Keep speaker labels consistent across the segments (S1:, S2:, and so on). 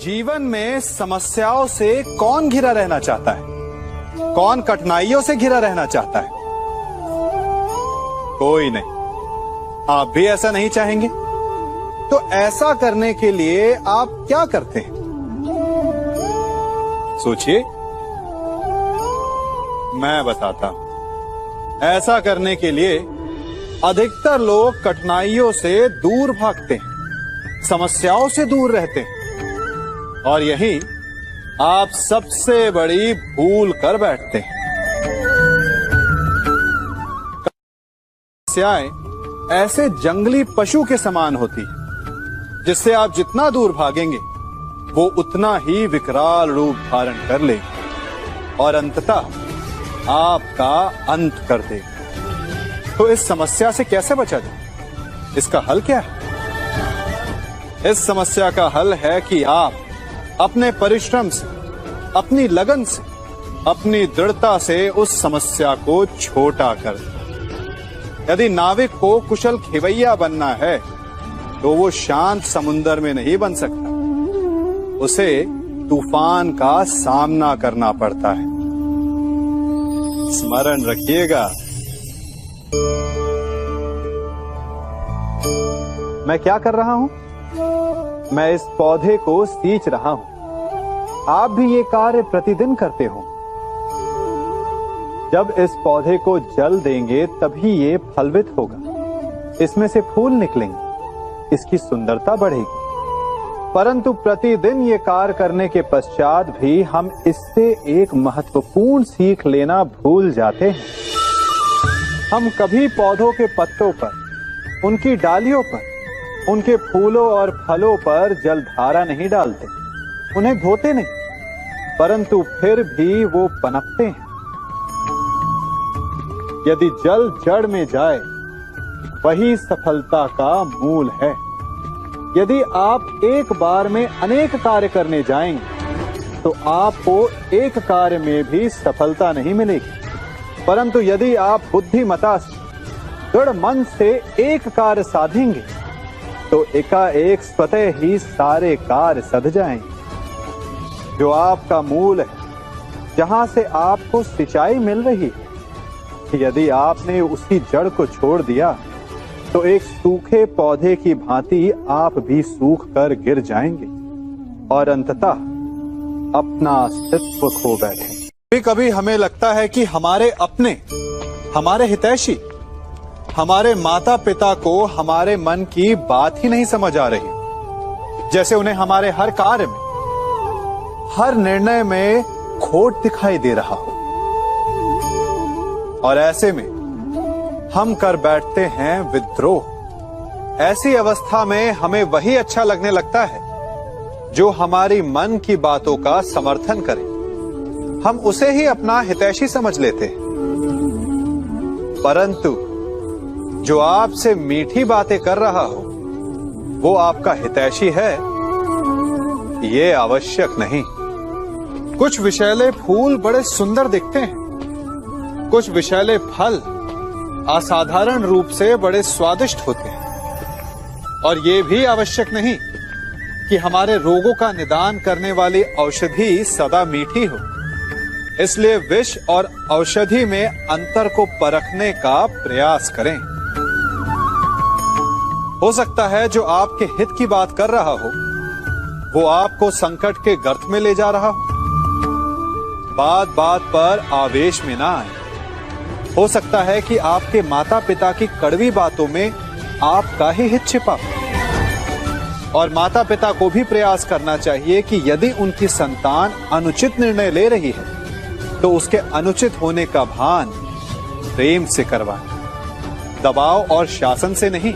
S1: जीवन में समस्याओं से कौन घिरा रहना चाहता है? कौन कठिनाइयों से घिरा रहना चाहता है? कोई नहीं। आप भी ऐसा नहीं चाहेंगे? तो ऐसा करने के लिए आप क्या करते हैं? सोचिए, मैं बताता हूं। ऐसा करने के लिए अधिकतर लोग कठिनाइयों से दूर भागते हैं, समस्याओं से दूर रहते हैं, और यही आप सबसे बड़ी भूल कर बैठते हैं। समस्याएं ऐसे जंगली पशु के समान होती है, जिससे आप जितना दूर भागेंगे वो उतना ही विकराल रूप धारण कर लेगी और अंततः आपका अंत कर देगी। तो इस समस्या से कैसे बचा जाए? इसका हल क्या है? इस समस्या का हल है कि आप अपने परिश्रम से, अपनी लगन से, अपनी दृढ़ता से उस समस्या को छोटा कर दें। यदि नाविक को कुशल खेवैया बनना है तो वो शांत समुद्र में नहीं बन सकता, उसे तूफान का सामना करना पड़ता है। स्मरण रखिएगा। मैं क्या कर रहा हूं? मैं इस पौधे को सींच रहा हूं। आप भी ये कार्य प्रतिदिन करते हो। जब इस पौधे को जल देंगे तभी ये फलवित होगा, इसमें से फूल निकलेंगे, इसकी सुंदरता बढ़ेगी। परंतु प्रतिदिन ये कार्य करने के पश्चात भी हम इससे एक महत्वपूर्ण सीख लेना भूल जाते हैं। हम कभी पौधों के पत्तों पर, उनकी डालियों पर, उनके फूलों और फलों पर जलधारा नहीं डालते, उन्हें धोते नहीं, परंतु फिर भी वो पनपते हैं। यदि जल जड़ में जाए, वही सफलता का मूल है। यदि आप एक बार में अनेक कार्य करने जाएंगे तो आपको एक कार्य में भी सफलता नहीं मिलेगी, परंतु यदि आप बुद्धिमता से, दृढ़ मन से एक कार्य साधेंगे तो एकाएक स्वतः ही सारे कार्य सध जाएंगे। जो आपका मूल है, जहां से आपको सिंचाई मिल रही है, यदि आपने उसी जड़ को छोड़ दिया तो एक सूखे पौधे की भांति आप भी सूख कर गिर जाएंगे और अंततः अपना अस्तित्व खो बैठे। कभी कभी हमें लगता है कि हमारे अपने, हमारे हितैषी, हमारे माता पिता को हमारे मन की बात ही नहीं समझ आ रही, जैसे उन्हें हमारे हर कार्य में, हर निर्णय में खोट दिखाई दे रहा हो। और ऐसे में हम कर बैठते हैं विद्रोह। ऐसी अवस्था में हमें वही अच्छा लगने लगता है जो हमारी मन की बातों का समर्थन करे। हम उसे ही अपना हितैषी समझ लेते हैं। परंतु जो आपसे मीठी बातें कर रहा हो वो आपका हितैषी है, ये आवश्यक नहीं। कुछ विषैले फूल बड़े सुंदर दिखते हैं, कुछ विषैले फल असाधारण रूप से बड़े स्वादिष्ट होते हैं, और ये भी आवश्यक नहीं कि हमारे रोगों का निदान करने वाली औषधि सदा मीठी हो। इसलिए विष और औषधि में अंतर को परखने का प्रयास करें। हो सकता है जो आपके हित की बात कर रहा हो वो आपको संकट के गर्त में ले जा रहा हो। बात बात पर आवेश में ना आए। हो सकता है कि आपके माता पिता की कड़वी बातों में आपका ही हित छिपा हो। और माता पिता को भी प्रयास करना चाहिए कि यदि उनकी संतान अनुचित निर्णय ले रही है तो उसके अनुचित होने का भान प्रेम से करवाएं, दबाव और शासन से नहीं।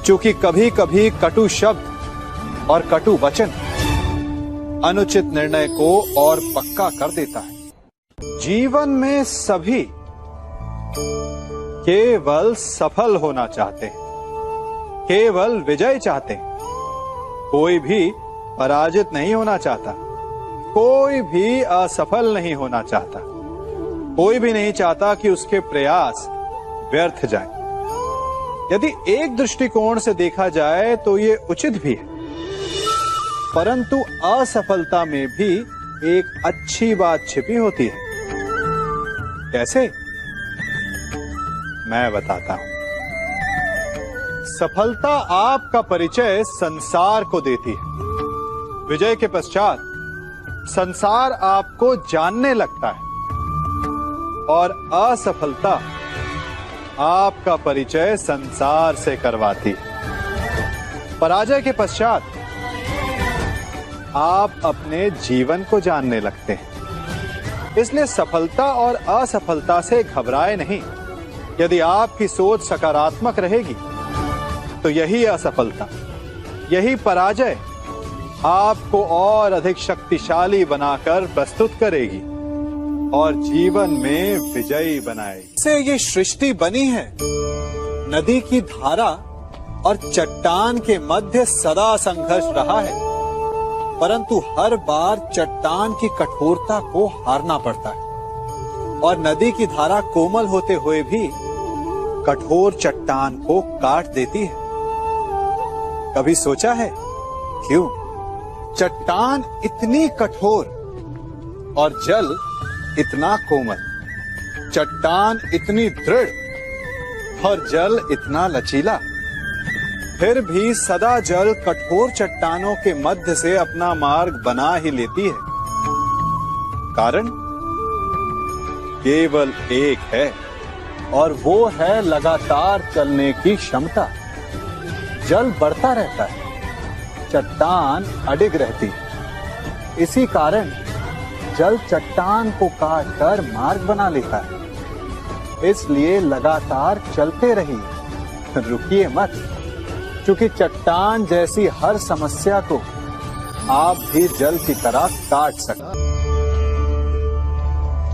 S1: क्योंकि कभी कभी कटु शब्द और कटु वचन अनुचित निर्णय को और पक्का कर देता है। जीवन में सभी केवल सफल होना चाहते हैं, केवल विजय चाहते हैं। कोई भी पराजित नहीं होना चाहता, कोई भी असफल नहीं होना चाहता, कोई भी नहीं चाहता कि उसके प्रयास व्यर्थ जाएं। यदि एक दृष्टिकोण से देखा जाए तो ये उचित भी है, परंतु असफलता में भी एक अच्छी बात छिपी होती है। कैसे? मैं बताता हूं। सफलता आपका परिचय संसार को देती है। विजय के पश्चात संसार आपको जानने लगता है और असफलता आपका परिचय संसार से करवाती है। पराजय के पश्चात आप अपने जीवन को जानने लगते हैं। इसलिए सफलता और असफलता से घबराए नहीं। यदि आपकी सोच सकारात्मक रहेगी तो यही असफलता, यही पराजय आपको और अधिक शक्तिशाली बनाकर प्रस्तुत करेगी और जीवन में विजयी बनाएगी। से ये सृष्टि बनी है। नदी की धारा और चट्टान के मध्य सदा संघर्ष रहा है, परंतु हर बार चट्टान की कठोरता को हारना पड़ता है और नदी की धारा कोमल होते हुए भी कठोर चट्टान को काट देती है। कभी सोचा है क्यों चट्टान इतनी कठोर और जल इतना कोमल, चट्टान इतनी दृढ़ और जल इतना लचीला, फिर भी सदा जल कठोर चट्टानों के मध्य से अपना मार्ग बना ही लेती है? कारण केवल एक है और वो है लगातार चलने की क्षमता। जल बढ़ता रहता है, चट्टान अडिग रहती है। इसी कारण जल चट्टान को काटकर मार्ग बना लेता है। इसलिए लगातार चलते रहिए, रुकिए मत, क्योंकि चट्टान जैसी हर समस्या को आप भी जल की तरह काट सकते।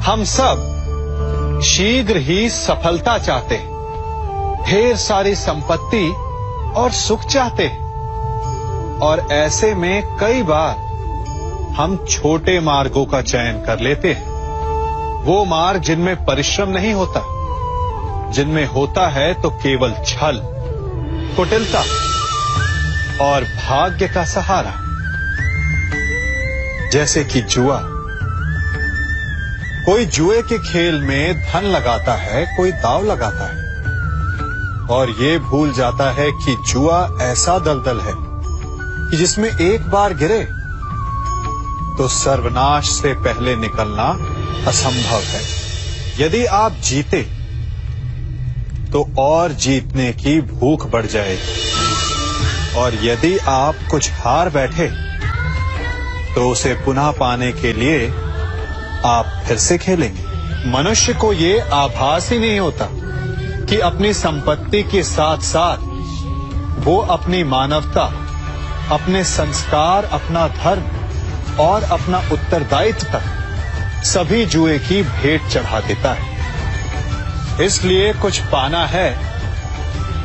S2: हम सब शीघ्र ही सफलता चाहते हैं, ढेर सारी संपत्ति और सुख चाहते हैं, और ऐसे में कई बार हम छोटे मार्गों का चयन कर लेते हैं। वो मार्ग जिनमें परिश्रम नहीं होता, जिनमें होता है तो केवल छल, कुटिलता और भाग्य का सहारा। जैसे कि जुआ। कोई जुए के खेल में धन लगाता है, कोई दांव लगाता है और ये भूल जाता है कि जुआ ऐसा दलदल है कि जिसमें एक बार गिरे तो सर्वनाश से पहले निकलना असंभव है। यदि आप जीते तो और जीतने की भूख बढ़ जाएगी, और यदि आप कुछ हार बैठे तो उसे पुनः पाने के लिए आप फिर से खेलेंगे। मनुष्य को ये आभास ही नहीं होता कि अपनी संपत्ति के साथ साथ वो अपनी मानवता, अपने संस्कार, अपना धर्म और अपना उत्तरदायित्व तक सभी जुए की भेंट चढ़ा देता है। इसलिए कुछ पाना है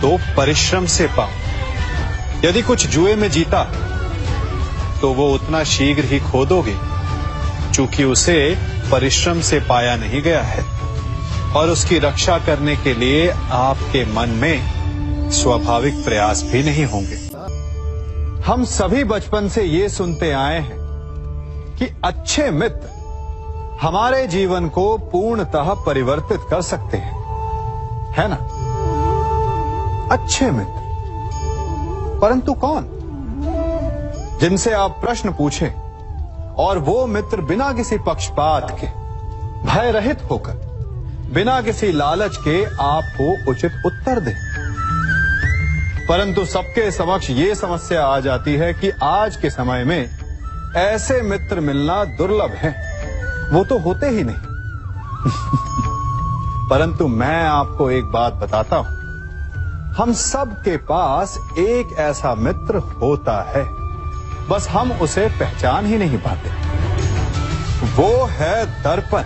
S2: तो परिश्रम से पाओ। यदि कुछ जुए में जीता तो वो उतना शीघ्र ही खो दोगे, चूंकि उसे परिश्रम से पाया नहीं गया है, और उसकी रक्षा करने के लिए आपके मन में स्वाभाविक प्रयास भी नहीं होंगे। हम सभी बचपन से ये सुनते आए हैं कि अच्छे मित्र हमारे जीवन को पूर्णतः परिवर्तित कर सकते हैं, है ना? अच्छे मित्र, परंतु कौन? जिनसे आप प्रश्न पूछें और वो मित्र बिना किसी पक्षपात के, भय रहित होकर, बिना किसी लालच के आपको उचित उत्तर दें। परंतु सबके समक्ष ये समस्या आ जाती है कि आज के समय में ऐसे मित्र मिलना दुर्लभ है, वो तो होते ही नहीं। परंतु मैं आपको एक बात बताता हूं, हम सब के पास एक ऐसा मित्र होता है, बस हम उसे पहचान ही नहीं पाते। वो है दर्पण।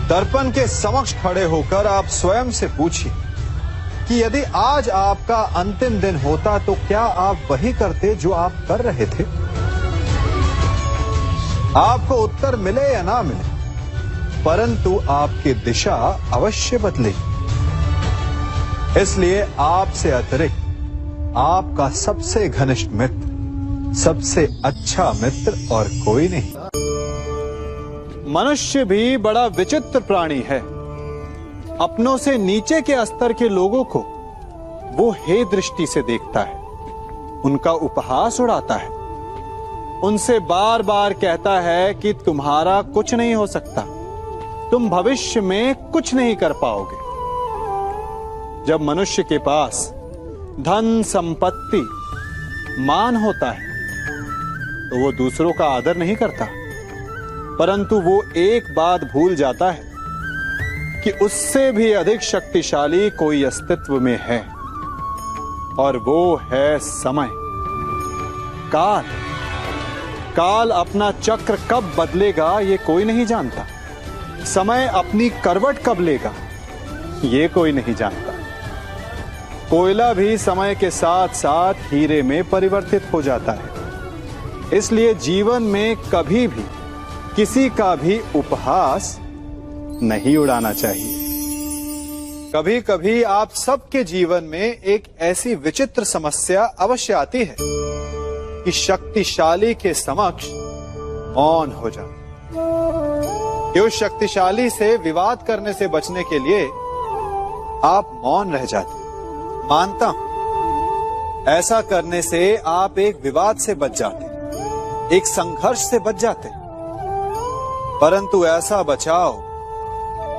S2: दर्पण के समक्ष खड़े होकर आप स्वयं से पूछिए कि यदि आज आपका अंतिम दिन होता तो क्या आप वही करते जो आप कर रहे थे? आपको उत्तर मिले या ना मिले, परंतु आपकी दिशा अवश्य बदलेगी। इसलिए आपसे अतिरिक्त आपका सबसे घनिष्ठ मित्र सबसे अच्छा मित्र और कोई नहीं।
S1: मनुष्य भी बड़ा विचित्र प्राणी है। अपनों से नीचे के स्तर के लोगों को वो हे दृष्टि से देखता है, उनका उपहास उड़ाता है, उनसे बार बार कहता है कि तुम्हारा कुछ नहीं हो सकता, तुम भविष्य में कुछ नहीं कर पाओगे। जब मनुष्य के पास धन, संपत्ति, मान होता है तो वो दूसरों का आदर नहीं करता, परंतु वो एक बात भूल जाता है कि उससे भी अधिक शक्तिशाली कोई अस्तित्व में है, और वो है समय। काल काल अपना चक्र कब बदलेगा ये कोई नहीं जानता। समय अपनी करवट कब लेगा ये कोई नहीं जानता। कोयला भी समय के साथ साथ हीरे में परिवर्तित हो जाता है। इसलिए जीवन में कभी भी किसी का भी उपहास नहीं उड़ाना चाहिए। कभी कभी आप सबके जीवन में एक ऐसी विचित्र समस्या अवश्य आती है कि शक्तिशाली के समक्ष मौन हो जाए। कि उस शक्तिशाली से विवाद करने से बचने के लिए आप मौन रह जाते। मानता हूं ऐसा करने से आप एक विवाद से बच जाते, एक संघर्ष से बच जाते, परंतु ऐसा बचाव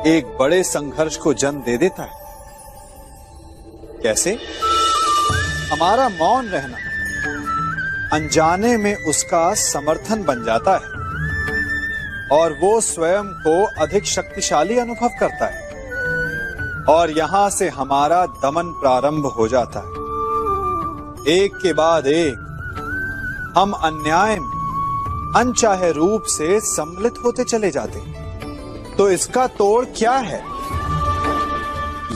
S1: एक बड़े संघर्ष को जन्म दे देता है। कैसे? हमारा मौन रहना अनजाने में उसका समर्थन बन जाता है और वो स्वयं को अधिक शक्तिशाली अनुभव करता है, और यहां से हमारा दमन प्रारंभ हो जाता है। एक के बाद एक हम अन्याय में अनचाहे रूप से सम्मिलित होते चले जाते हैं। तो इसका तोड़ क्या है?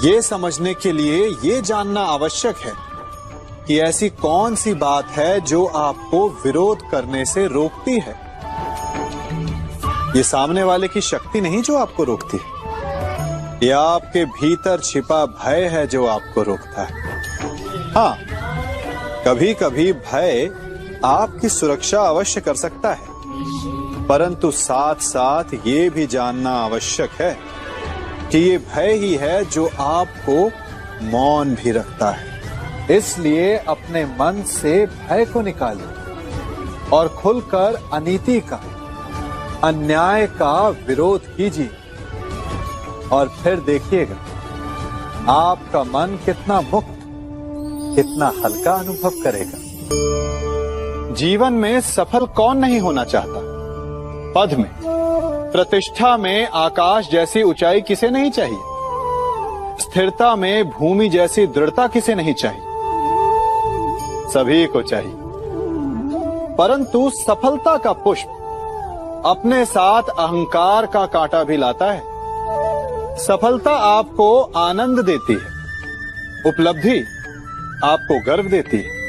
S1: ये समझने के लिए ये जानना आवश्यक है कि ऐसी कौन सी बात है जो आपको विरोध करने से रोकती है। ये सामने वाले की शक्ति नहीं जो आपको रोकती है, ये आपके भीतर छिपा भय है जो आपको रोकता है। हाँ, कभी कभी भय आपकी सुरक्षा अवश्य कर सकता है, परंतु साथ साथ ये भी जानना आवश्यक है कि ये भय ही है जो आपको मौन भी रखता है। इसलिए अपने मन से भय को निकालिए और खुलकर अनीति का, अन्याय का विरोध कीजिए, और फिर देखिएगा आपका मन कितना मुक्त, कितना हल्का अनुभव करेगा। जीवन में सफल कौन नहीं होना चाहता? पद में, प्रतिष्ठा में आकाश जैसी ऊंचाई किसे नहीं चाहिए? स्थिरता में भूमि जैसी दृढ़ता किसे नहीं चाहिए? सभी को चाहिए, परंतु सफलता का पुष्प अपने साथ अहंकार का कांटा भी लाता है। सफलता आपको आनंद देती है, उपलब्धि आपको गर्व देती है,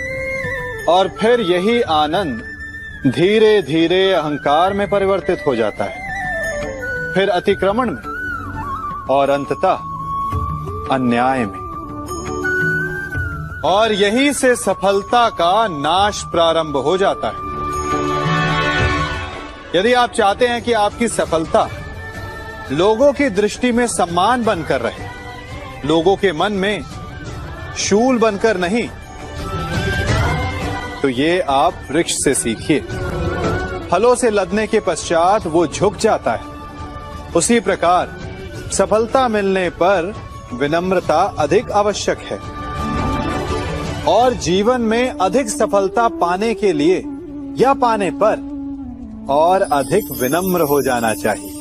S1: और फिर यही आनंद धीरे धीरे अहंकार में परिवर्तित हो जाता है, फिर अतिक्रमण में, और अंततः अन्याय में। और यही से सफलता का नाश प्रारंभ हो जाता है। यदि आप चाहते हैं कि आपकी सफलता लोगों की दृष्टि में सम्मान बनकर रहे, लोगों के मन में शूल बनकर नहीं, तो ये आप वृक्ष से सीखिए। फलों से लदने के पश्चात वो झुक जाता है, उसी प्रकार सफलता मिलने पर विनम्रता अधिक आवश्यक है। और जीवन में अधिक सफलता पाने के लिए या पाने पर और अधिक विनम्र हो जाना चाहिए।